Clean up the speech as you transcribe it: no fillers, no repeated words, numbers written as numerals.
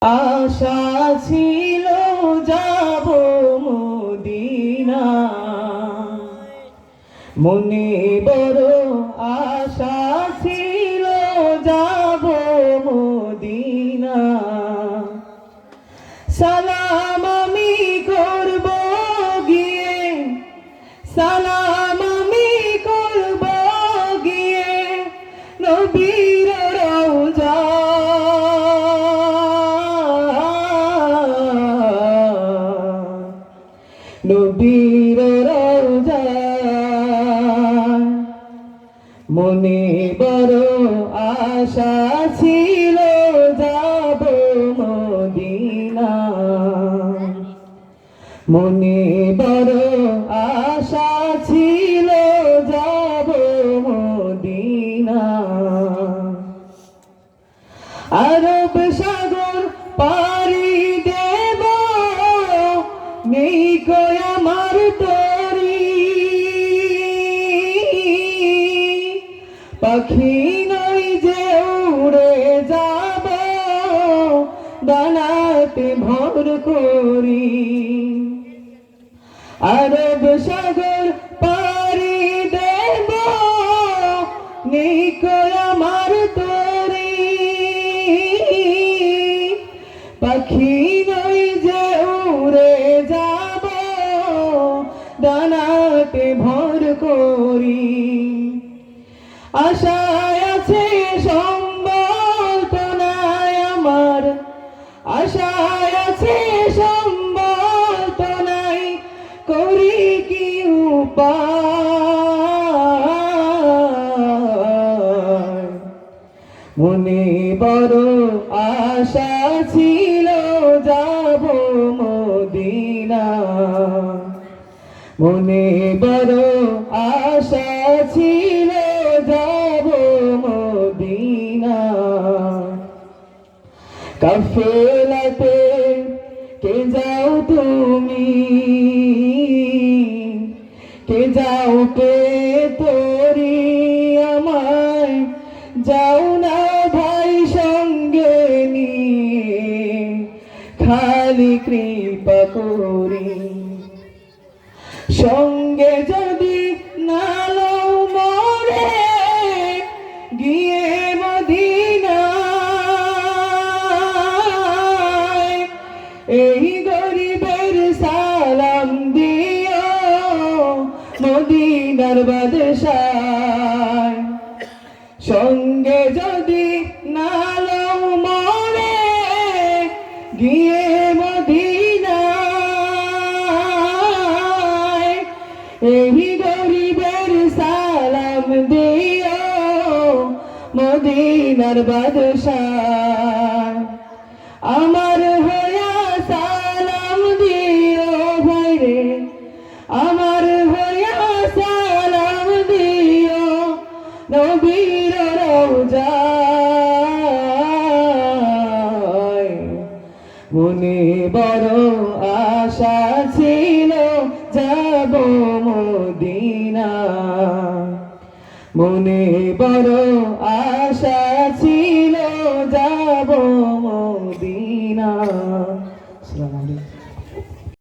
আশা ছিল যাব মদিনা, মনে বড় আশা ছিল যাব মদিনা। সালাম আমি করব গিয়ে, সালাম আমি করব গিয়ে নবীর রওজা। নবীর রওজা মনে বড় আশা ছিল যাব মদিনা, মনে বড় আশা ছিল যাব মদিনা। আরব সাগর পাড়ি দেব, নেই কই আমার তরি, পাখি নই যে উড়ে যাব ডানাতে ভর করি। আরব সাগর পাড়ি দেব, নেই কই আমার তরি, পাখি নই যে উড়ে যাব ডানাতে ভর করি। আশায় আছে সম্বল তো নাই আমার, আশায় আছে সম্বল তো নাই, করি কি উপায়। মনে বড় আশা ছিল যাব মদিনা, মনে বড় আশা ছিল যাব মদিনা। কাফেলাতে কে যাও তুমি, কে যাও কে তোরি আমায়, যাও না ভাই সঙ্গে নিয়ে, খালি কৃপা করি। সঙ্গে যদি না লও মরে গিয়ে মদিনায়, এই গরিবের সালাম দিও মদিনার বাদশায়। সঙ্গে যদি না লও মরে গিয়ে মদিনায়, এই গরিবের সালাম দিও মদিনার বাদশাহ। আমার হইয়া সালাম দিও ভাইরে, আমার হইয়া সালাম দিও নবীর রওজায়। মনে বড় আশা ছিল যাব মদিনা, মনে বড় আশা ছিল